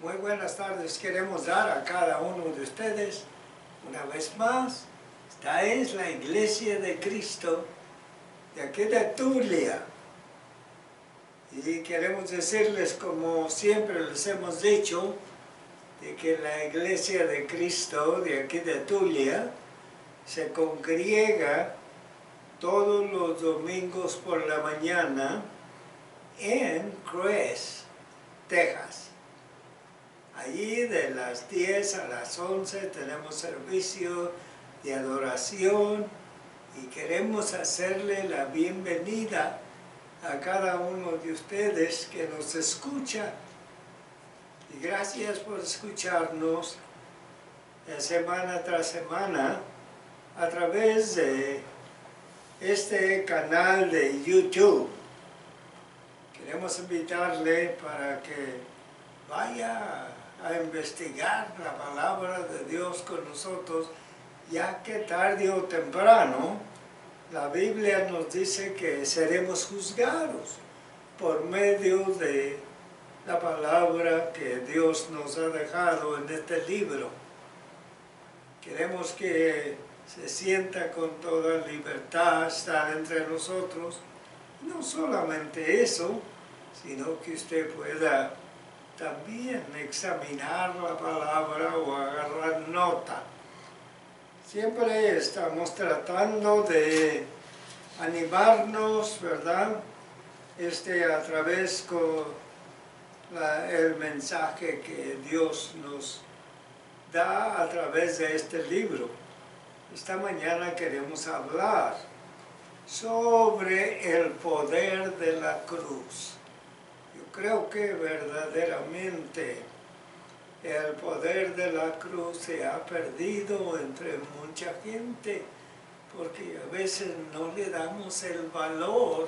Muy buenas tardes, queremos dar a cada uno de ustedes, una vez más, esta es la Iglesia de Cristo de aquí de Tulia. Y queremos decirles, como siempre les hemos dicho, de que la Iglesia de Cristo de aquí de Tulia se congrega todos los domingos por la mañana en Crest, Texas. Allí de las 10 a las 11 tenemos servicio de adoración y queremos hacerle la bienvenida a cada uno de ustedes que nos escucha. Y gracias por escucharnos semana tras semana a través de este canal de YouTube. Queremos invitarle para que vaya a investigar la palabra de Dios con nosotros, ya que tarde o temprano la Biblia nos dice que seremos juzgados por medio de la palabra que Dios nos ha dejado en este libro. Queremos que se sienta con toda libertad estar entre nosotros. No solamente eso, sino que usted pueda también examinar la palabra o agarrar nota. Siempre estamos tratando de animarnos, ¿verdad? A través el mensaje que Dios nos da a través de este libro. Esta mañana queremos hablar sobre el poder de la cruz. Yo creo que verdaderamente el poder de la cruz se ha perdido entre mucha gente, porque a veces no le damos el valor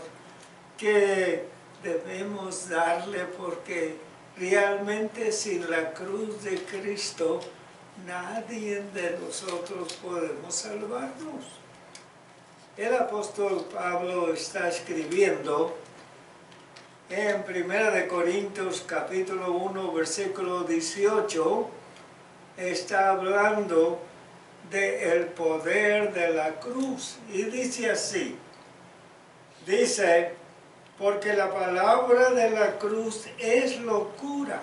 que debemos darle, porque realmente sin la cruz de Cristo nadie de nosotros podemos salvarnos. El apóstol Pablo está escribiendo en 1 Corintios capítulo 1 versículo 18, está hablando del poder de la cruz y dice así, dice, porque la palabra de la cruz es locura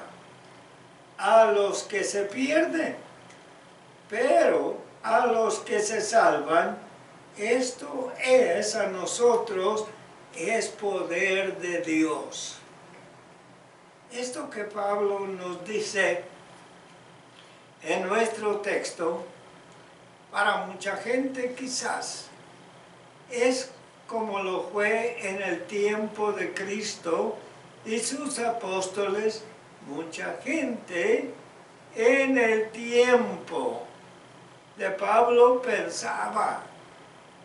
a los que se pierden, pero a los que se salvan, esto es a nosotros, es poder de Dios. Esto que Pablo nos dice en nuestro texto, para mucha gente quizás, es como lo fue en el tiempo de Cristo y sus apóstoles, mucha gente en el tiempo de Pablo pensaba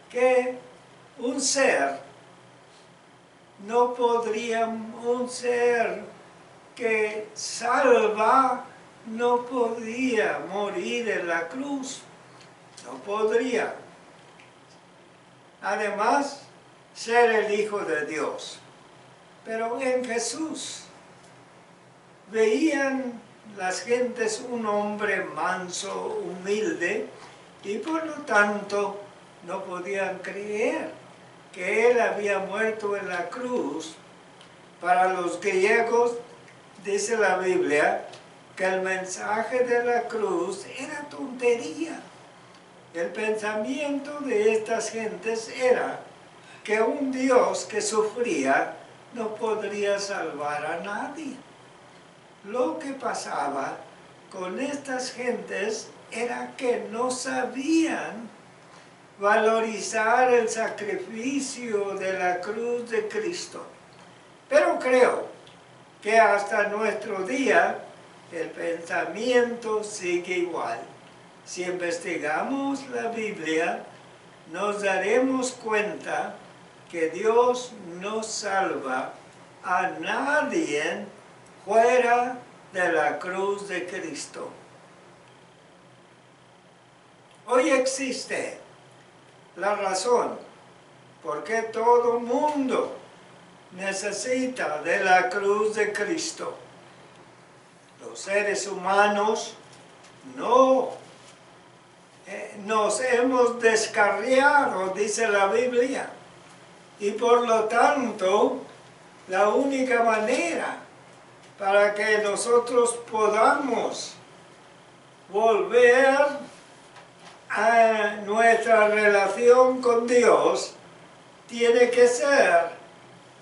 que un ser no podría, un ser que salva, no podía morir en la cruz, no podría. Además, ser el Hijo de Dios. Pero en Jesús veían las gentes un hombre manso, humilde, y por lo tanto no podían creer que Él había muerto en la cruz. Para los griegos, dice la Biblia, que el mensaje de la cruz era tontería. El pensamiento de estas gentes era que un Dios que sufría no podría salvar a nadie. Lo que pasaba con estas gentes era que no sabían valorizar el sacrificio de la cruz de Cristo. Pero creo que hasta nuestro día el pensamiento sigue igual. Si investigamos la Biblia, nos daremos cuenta que Dios no salva a nadie fuera de la cruz de Cristo. Hoy existe la razón por qué todo mundo necesita de la cruz de Cristo. Los los seres humanos no nos hemos descarriado, dice la Biblia, y por lo tanto la única manera para que nosotros podamos volver a nuestra relación con Dios tiene que ser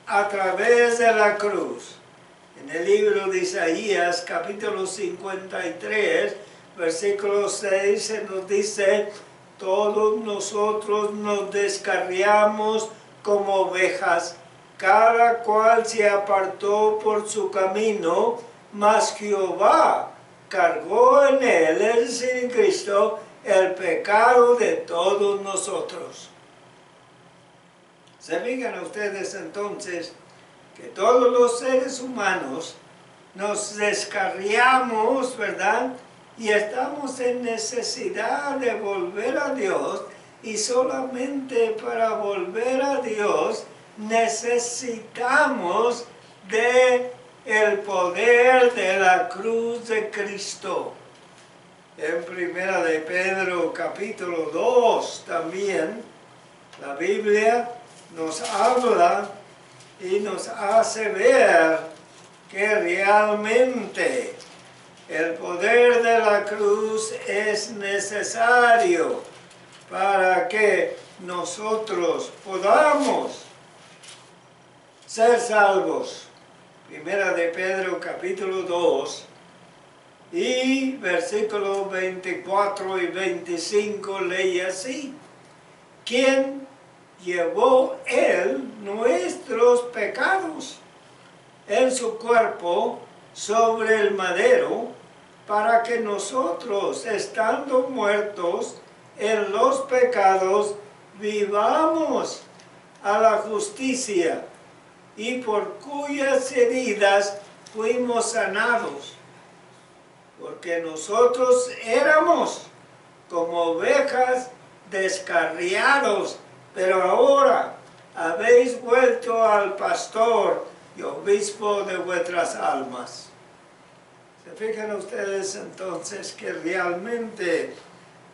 a través de la cruz. En el libro de Isaías, capítulo 53, versículo 6, se nos dice: todos nosotros nos descarriamos como ovejas, cada cual se apartó por su camino, mas Jehová cargó en él, es decir, en Cristo, el pecado de todos nosotros. ¿Se fijan ustedes entonces que todos los seres humanos nos descarriamos, ¿verdad? Y estamos en necesidad de volver a Dios, y solamente para volver a Dios necesitamos de el poder de la cruz de Cristo. En Primera de Pedro capítulo 2 también la Biblia nos habla y nos hace ver que realmente el poder de la cruz es necesario para que nosotros podamos ser salvos. Primera de Pedro capítulo 2 y versículos 24 y 25 lee así: ¿quién llevó él nuestros pecados en su cuerpo sobre el madero, para que nosotros, estando muertos en los pecados, vivamos a la justicia, y por cuyas heridas fuimos sanados? Porque nosotros éramos como ovejas descarriados, pero ahora habéis vuelto al pastor y obispo de vuestras almas. ¿Se fijan ustedes entonces que realmente,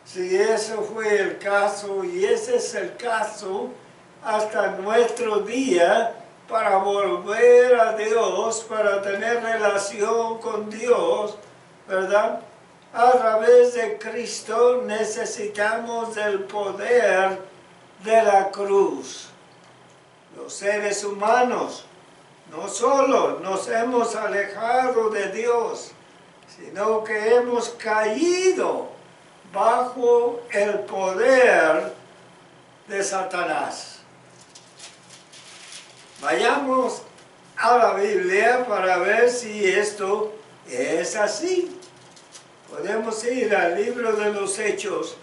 si eso fue el caso, y ese es el caso hasta nuestro día, para volver a Dios, para tener relación con Dios, ¿verdad? A través de Cristo necesitamos del poder de la cruz. Los seres humanos no solo nos hemos alejado de Dios, sino que hemos caído bajo el poder de Satanás. Vayamos a la Biblia para ver si esto es así. Podemos ir al libro de los Hechos,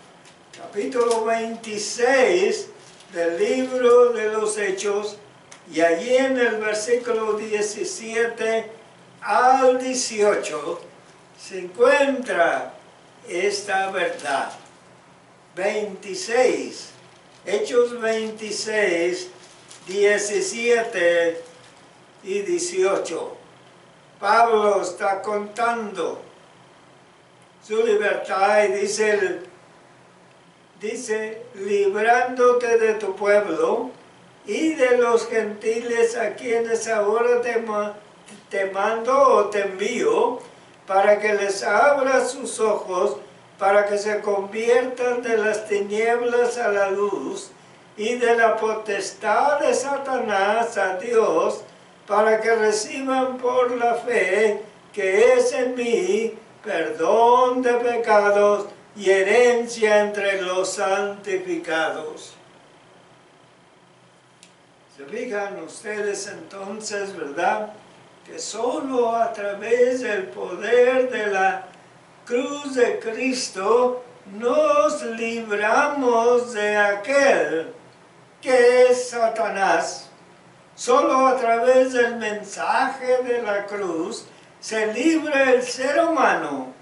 capítulo 26 del libro de los Hechos, y allí en el versículo 17 al 18 se encuentra esta verdad. 26, Hechos 26, 17 y 18. Pablo está contando su libertad y dice, librándote de tu pueblo y de los gentiles a quienes ahora te mando o te envío, para que les abras sus ojos, para que se conviertan de las tinieblas a la luz, y de la potestad de Satanás a Dios, para que reciban por la fe que es en mí perdón de pecados y herencia entre los santificados. ¿Se fijan ustedes entonces, verdad? Que solo a través del poder de la cruz de Cristo nos libramos de aquel que es Satanás. Solo a través del mensaje de la cruz se libra el ser humano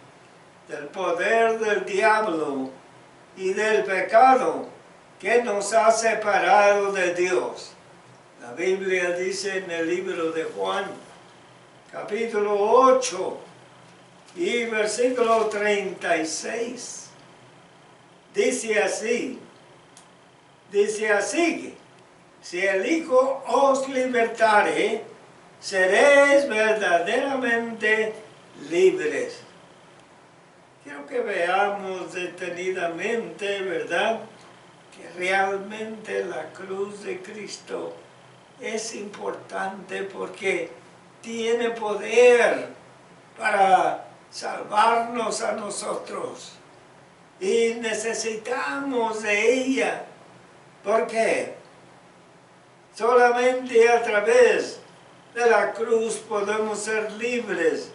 del poder del diablo y del pecado que nos ha separado de Dios. La Biblia dice en el libro de Juan, capítulo 8 Y versículo 36 dice así, si el Hijo os libertare, seréis verdaderamente libres. Quiero que veamos detenidamente, ¿verdad?, que realmente la cruz de Cristo es importante porque tiene poder para salvarnos a nosotros. Y necesitamos de ella. ¿Por qué? Solamente a través de la cruz podemos ser libres,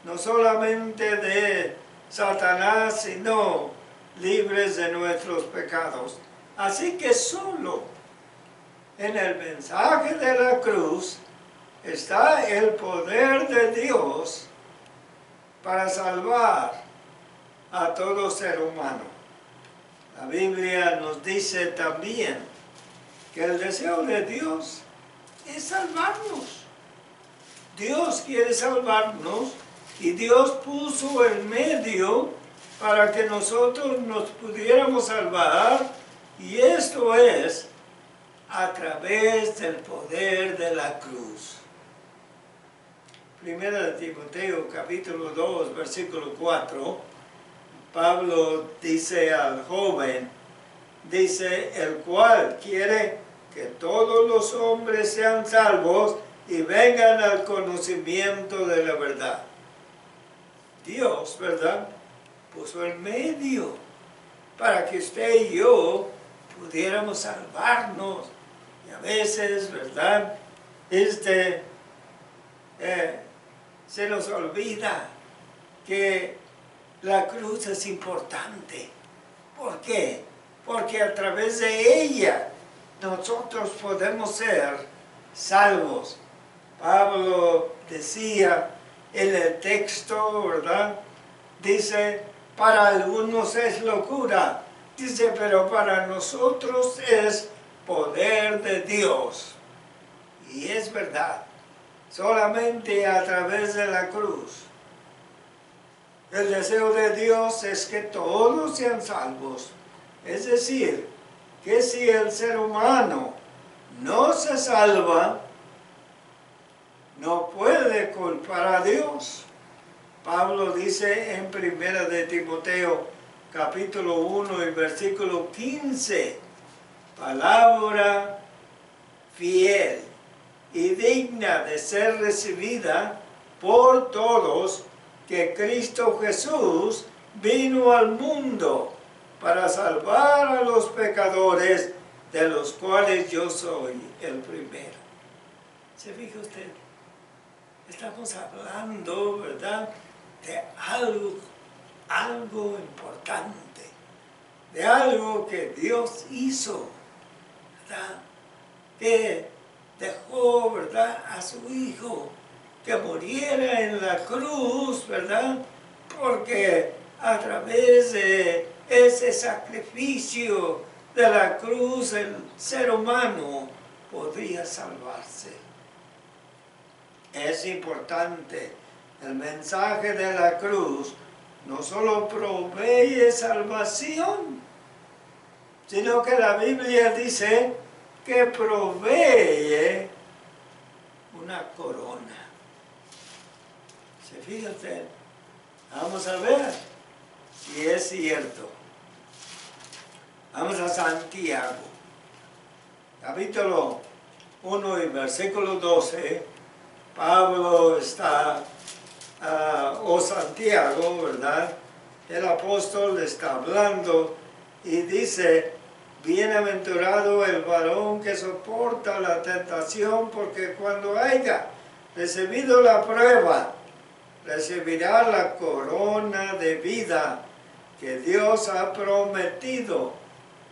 no solamente de Satanás, sino libres de nuestros pecados. Así que solo en el mensaje de la cruz está el poder de Dios para salvar a todo ser humano. La Biblia nos dice también que el deseo de Dios es salvarnos. Dios quiere salvarnos y Dios puso el medio para que nosotros nos pudiéramos salvar, y esto es a través del poder de la cruz. Primera de Timoteo, capítulo 2, versículo 4, Pablo dice al joven, dice, el cual quiere que todos los hombres sean salvos y vengan al conocimiento de la verdad. Dios, ¿verdad?, puso el medio para que usted y yo pudiéramos salvarnos. Y a veces, ¿verdad?, se nos olvida que la cruz es importante. ¿Por qué? Porque a través de ella nosotros podemos ser salvos. Pablo decía en el texto, ¿verdad?, dice, para algunos es locura, dice, pero para nosotros es poder de Dios. Y es verdad, solamente a través de la cruz. El deseo de Dios es que todos sean salvos. Es decir, que si el ser humano no se salva, no puede culpar a Dios. Pablo dice en 1 de Timoteo, capítulo 1 y versículo 15, palabra fiel y digna de ser recibida por todos, que Cristo Jesús vino al mundo para salvar a los pecadores, de los cuales yo soy el primero. ¿Se fija usted? Estamos hablando, ¿verdad?, de algo importante, de algo que Dios hizo, ¿verdad?, que dejó, ¿verdad?, a su Hijo que muriera en la cruz, ¿verdad?, porque a través de ese sacrificio de la cruz el ser humano podría salvarse. Es importante. El mensaje de la cruz no solo provee salvación, sino que la Biblia dice que provee una corona. ¿Se fija usted? Vamos a ver si es cierto. Vamos a Santiago, capítulo 1 y versículo 12. Pablo está, o Santiago, ¿verdad?, el apóstol está hablando y dice, bienaventurado el varón que soporta la tentación, porque cuando haya recibido la prueba, recibirá la corona de vida que Dios ha prometido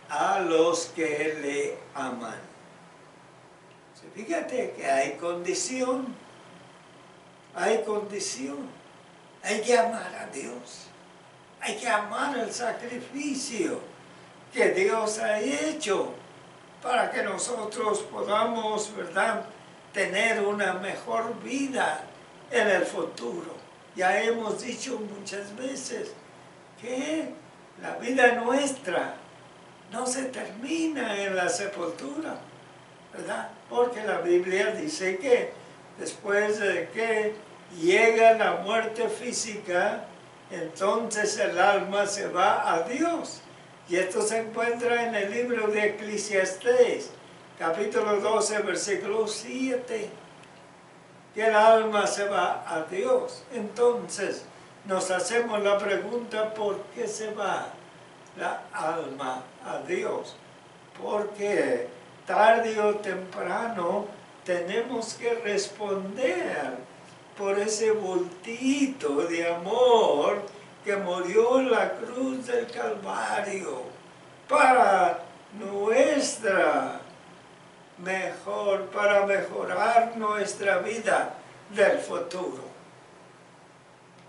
a los que le aman. Fíjate que hay condición. Hay condición. Hay que amar a Dios. Hay que amar el sacrificio que Dios ha hecho para que nosotros podamos, ¿verdad?, tener una mejor vida en el futuro. Ya hemos dicho muchas veces que la vida nuestra no se termina en la sepultura, ¿verdad? Porque la Biblia dice que después de que llega la muerte física, entonces el alma se va a Dios. Y esto se encuentra en el libro de Eclesiastés, capítulo 12, versículo 7, que el alma se va a Dios. Entonces nos hacemos la pregunta, ¿por qué se va la alma a Dios? Porque tarde o temprano tenemos que responder por ese bultito de amor que murió en la cruz del Calvario para para mejorar nuestra vida del futuro.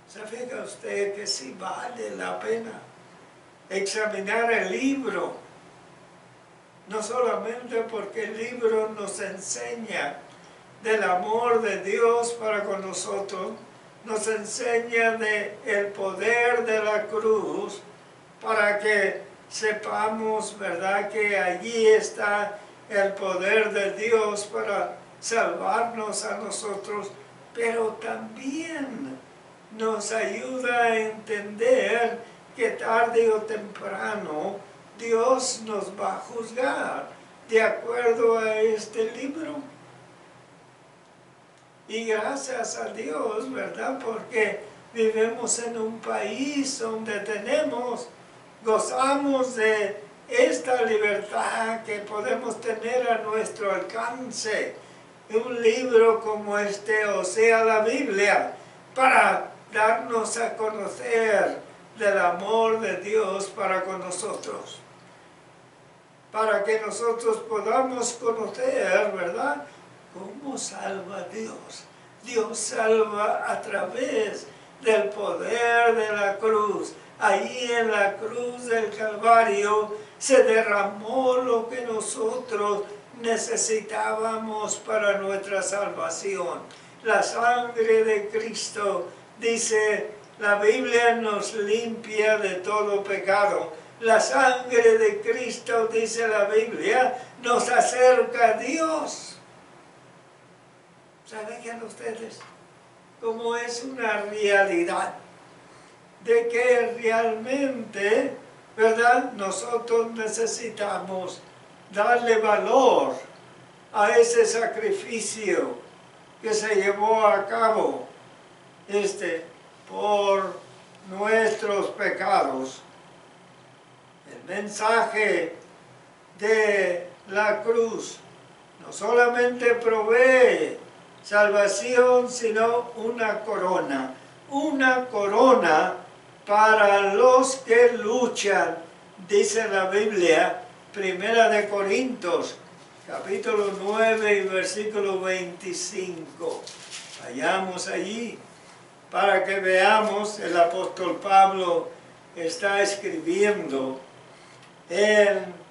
¿Se fija usted que sí vale la pena examinar el libro? No solamente porque el libro nos enseña del amor de Dios para con nosotros, nos enseña del poder de la cruz para que sepamos, ¿verdad?, que allí está el poder de Dios para salvarnos a nosotros, pero también nos ayuda a entender que tarde o temprano Dios nos va a juzgar de acuerdo a este libro. Y gracias a Dios, ¿verdad? Porque vivimos en un país donde gozamos de esta libertad que podemos tener a nuestro alcance. Un libro como este, o sea, la Biblia, para darnos a conocer del amor de Dios para con nosotros. Para que nosotros podamos conocer, ¿verdad?, cómo salva Dios. Dios salva a través del poder de la cruz. Ahí en la cruz del Calvario se derramó lo que nosotros necesitábamos para nuestra salvación. La sangre de Cristo, dice la Biblia, nos limpia de todo pecado. La sangre de Cristo, dice la Biblia, nos acerca a Dios. ¿Saben ustedes cómo es una realidad? De que realmente, ¿verdad?, nosotros necesitamos darle valor a ese sacrificio que se llevó a cabo por nuestros pecados. El mensaje de la cruz no solamente provee salvación, sino una corona para los que luchan, dice la Biblia, Primera de Corintios, capítulo 9 y versículo 25. Vayamos allí para que veamos. El apóstol Pablo está escribiendo en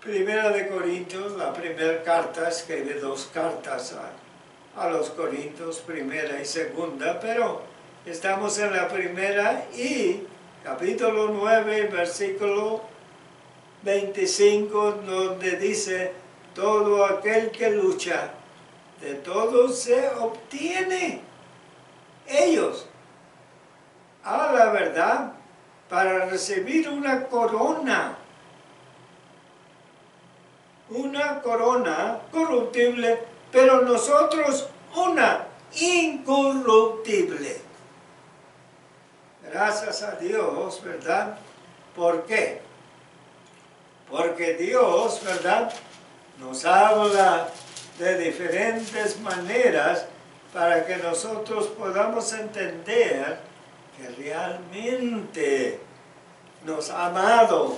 Primera de Corintios, la primera carta. Escribe dos cartas a los Corintios, primera y segunda, pero estamos en la primera, y capítulo 9, versículo 25, donde dice: todo aquel que lucha, de todo se obtiene ellos a la verdad para recibir una corona corruptible, pero nosotros una incorruptible. Gracias a Dios, ¿verdad? ¿Por qué? Porque Dios, ¿verdad?, nos habla de diferentes maneras para que nosotros podamos entender que realmente nos ha amado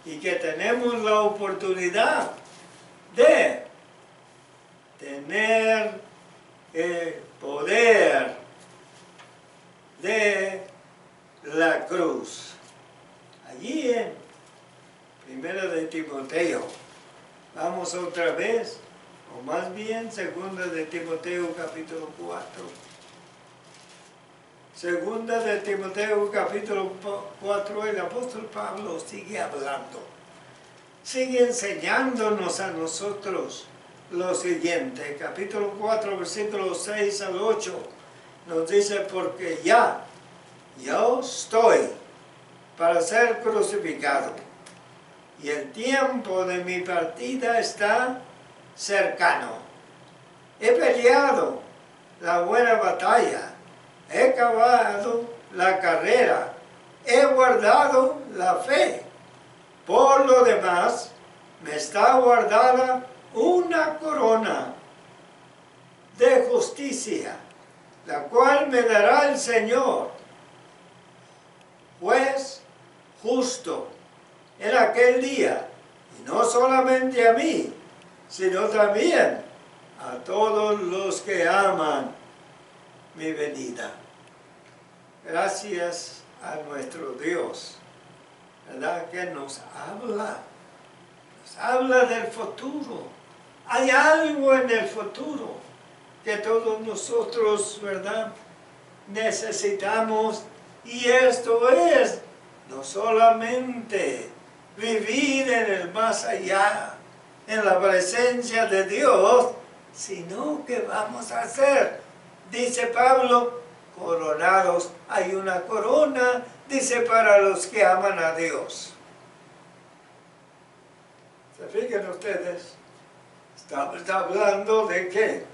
y que tenemos la oportunidad de tener el poder de la cruz. Allí en Primera de Timoteo, vamos otra vez, o más bien Segunda de Timoteo capítulo 4. Segunda de Timoteo capítulo 4, el apóstol Pablo sigue hablando. Sigue enseñándonos a nosotros lo siguiente. Capítulo 4, versículos 6 al 8. Nos dice, porque ya yo estoy para ser crucificado. Y el tiempo de mi partida está cercano. He peleado la buena batalla. He acabado la carrera, he guardado la fe. Por lo demás, me está guardada una corona de justicia, la cual me dará el Señor, juez justo, en aquel día, y no solamente a mí, sino también a todos los que aman mi venida. Gracias a nuestro Dios, ¿verdad? Que nos habla del futuro. Hay algo en el futuro que todos nosotros, ¿verdad?, necesitamos, y esto es no solamente vivir en el más allá, en la presencia de Dios, sino que vamos a ser, dice Pablo, coronados. Hay una corona, dice, para los que aman a Dios. ¿Se fijan ustedes? Estamos hablando de ¿qué?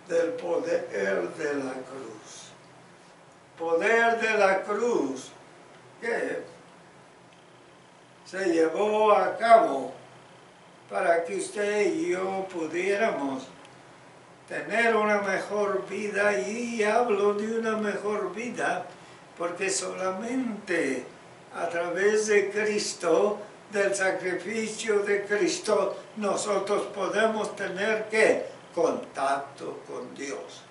Del poder de la cruz. Poder de la cruz que se llevó a cabo para que usted y yo pudiéramos tener una mejor vida, y hablo de una mejor vida porque solamente a través de Cristo, del sacrificio de Cristo, nosotros podemos tener ¿qué? Contacto con Dios.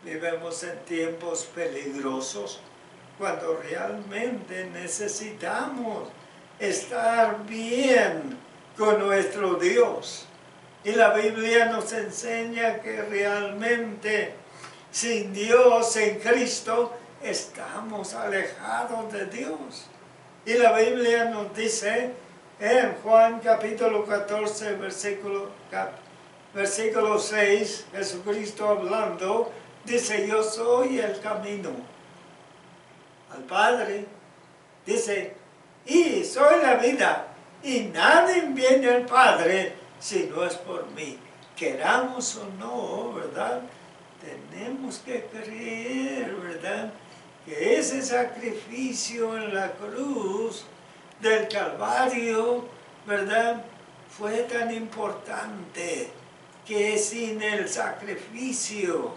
Vivimos en tiempos peligrosos cuando realmente necesitamos estar bien con nuestro Dios. Y la Biblia nos enseña que realmente sin Dios, en Cristo, estamos alejados de Dios. Y la Biblia nos dice en Juan capítulo 14, versículo 6, Jesucristo hablando, dice, yo soy el camino al Padre. Dice, y soy la vida, y nadie viene al Padre si no es por mí. Queramos o no, ¿verdad? Tenemos que creer, ¿verdad?, que ese sacrificio en la cruz del Calvario, ¿verdad?, fue tan importante que sin el sacrificio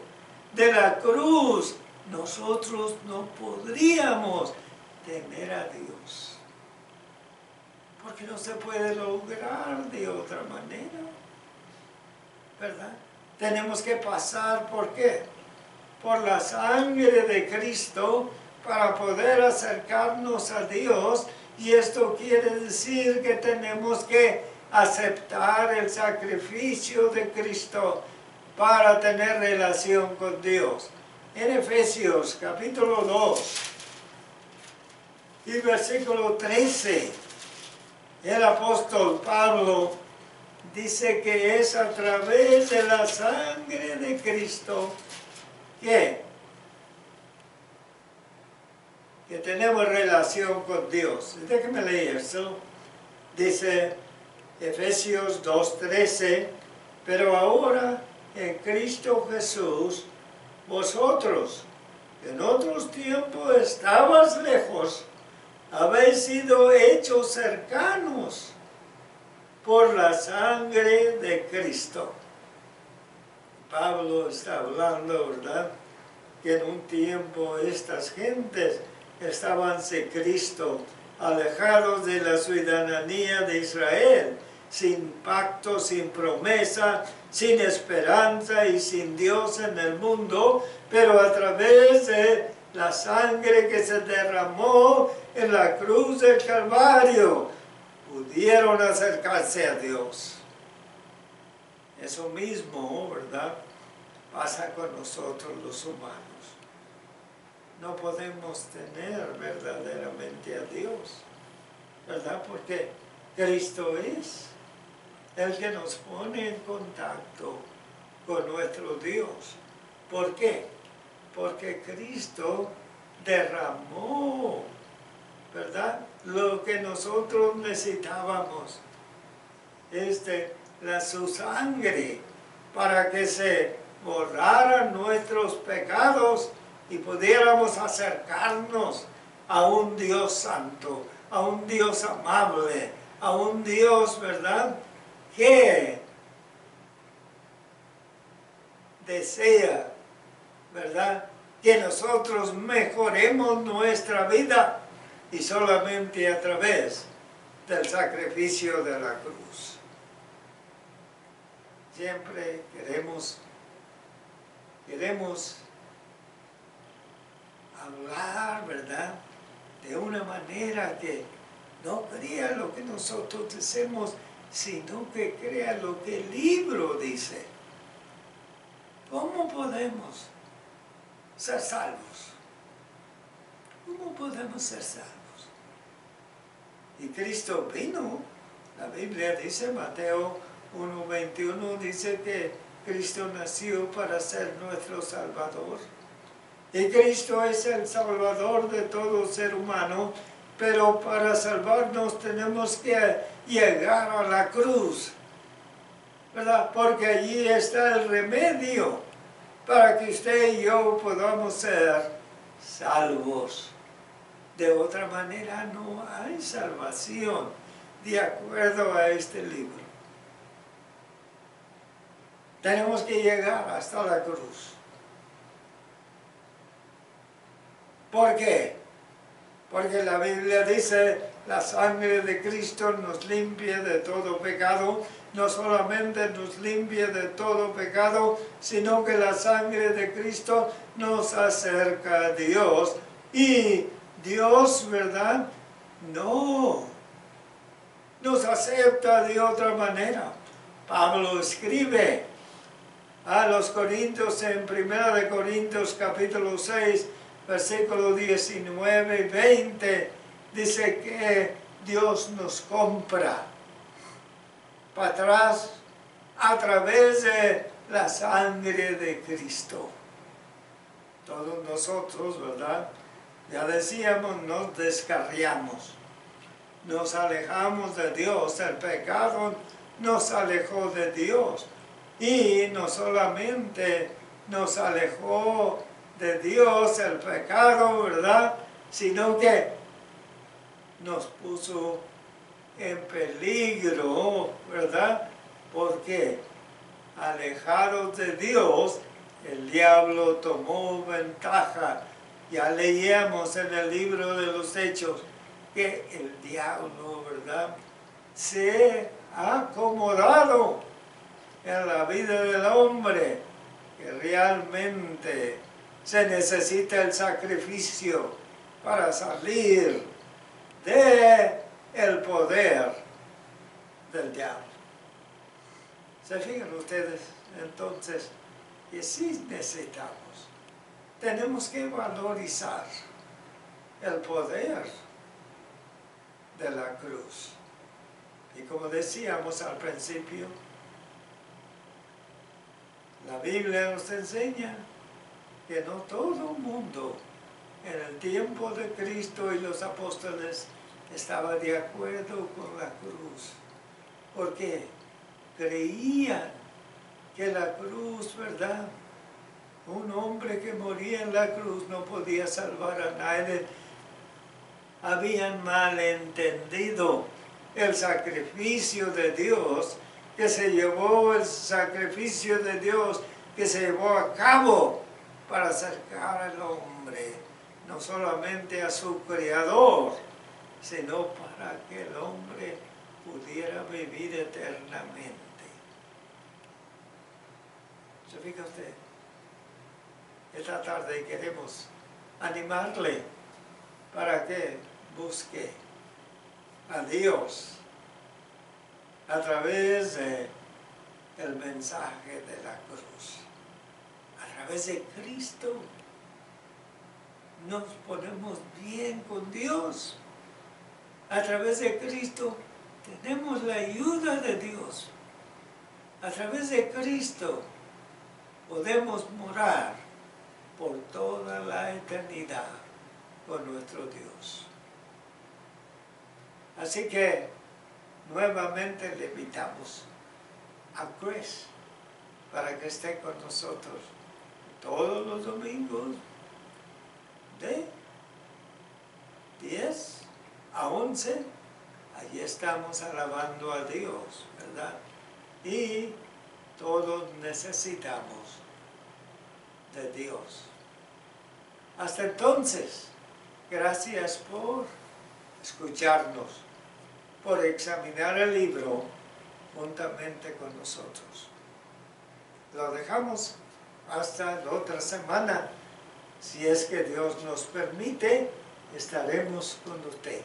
de la cruz nosotros no podríamos tener a Dios. Porque no se puede lograr de otra manera, ¿verdad? Tenemos que pasar, ¿por qué? Por la sangre de Cristo para poder acercarnos a Dios, y esto quiere decir que tenemos que aceptar el sacrificio de Cristo para tener relación con Dios. En Efesios capítulo 2 y versículo 13, el apóstol Pablo dice que es a través de la sangre de Cristo que tenemos relación con Dios. Déjeme leer eso. Dice Efesios 2:13, pero ahora en Cristo Jesús, vosotros, que en otros tiempos estabas lejos, habéis sido hechos cercanos por la sangre de Cristo. Pablo está hablando, ¿verdad?, que en un tiempo estas gentes estaban sin Cristo, alejados de la ciudadanía de Israel, sin pacto, sin promesa, sin esperanza y sin Dios en el mundo, pero a través de la sangre que se derramó en la cruz del Calvario, pudieron acercarse a Dios. Eso mismo, ¿verdad?, pasa con nosotros los humanos. no podemos tener verdaderamente a Dios, ¿verdad? Porque Cristo es el que nos pone en contacto con nuestro Dios. ¿Por qué? Porque Cristo derramó, ¿verdad?, lo que nosotros necesitábamos, su sangre, para que se borraran nuestros pecados y pudiéramos acercarnos a un Dios santo, a un Dios amable, a un Dios, ¿verdad?, que desea, ¿verdad?, que nosotros mejoremos nuestra vida, y solamente a través del sacrificio de la cruz. Siempre queremos hablar, ¿verdad?, de una manera que no crea lo que nosotros decimos, sino que crea lo que el libro dice. ¿Cómo podemos ser salvos? ¿Cómo podemos ser salvos? Y Cristo vino. La Biblia dice, Mateo 1:21, dice que Cristo nació para ser nuestro Salvador. Y Cristo es el Salvador de todo ser humano, pero para salvarnos tenemos que llegar a la cruz, ¿verdad? Porque allí está el remedio para que usted y yo podamos ser salvos. De otra manera no hay salvación, de acuerdo a este libro. Tenemos que llegar hasta la cruz. ¿Por qué? Porque la Biblia dice, la sangre de Cristo nos limpia de todo pecado. No solamente nos limpia de todo pecado, sino que la sangre de Cristo nos acerca a Dios. Y Dios, ¿verdad?, no nos acepta de otra manera. Pablo escribe a los Corintios en 1 Corintios capítulo 6, versículo 19 y 20, dice que Dios nos compra para atrás a través de la sangre de Cristo. Todos nosotros, ¿verdad?, ya decíamos, nos descarriamos, nos alejamos de Dios, el pecado nos alejó de Dios. Y no solamente nos alejó de Dios el pecado, ¿verdad?, sino que nos puso en peligro, ¿verdad?, porque alejados de Dios, el diablo tomó ventaja. Ya leíamos en el libro de los Hechos que el diablo, ¿verdad?, se ha acomodado en la vida del hombre, que realmente se necesita el sacrificio para salir del poder del diablo. ¿Se fijan ustedes? Entonces, que sí necesitamos. Tenemos que valorizar el poder de la cruz. Y como decíamos al principio, la Biblia nos enseña que no todo el mundo en el tiempo de Cristo y los apóstoles estaba de acuerdo con la cruz, porque creían que la cruz, ¿verdad?, un hombre que moría en la cruz no podía salvar a nadie. Habían malentendido el sacrificio de Dios, que se llevó el sacrificio de Dios, que se llevó a cabo para acercar al hombre, no solamente a su Creador, sino para que el hombre pudiera vivir eternamente. ¿Se fija usted? Esta tarde queremos animarle para que busque a Dios a través del mensaje de la cruz, a través de Cristo. nos ponemos bien con Dios. A través de Cristo tenemos la ayuda de Dios. A través de Cristo podemos morar por toda la eternidad con nuestro Dios. Así que nuevamente le invitamos a Chris para que esté con nosotros todos los domingos de 10 a 11. Allí estamos alabando a Dios, ¿verdad? Y todos necesitamos de Dios. Hasta entonces, gracias por escucharnos, por examinar el libro juntamente con nosotros. Lo dejamos hasta la otra semana. Si es que Dios nos permite, estaremos con usted.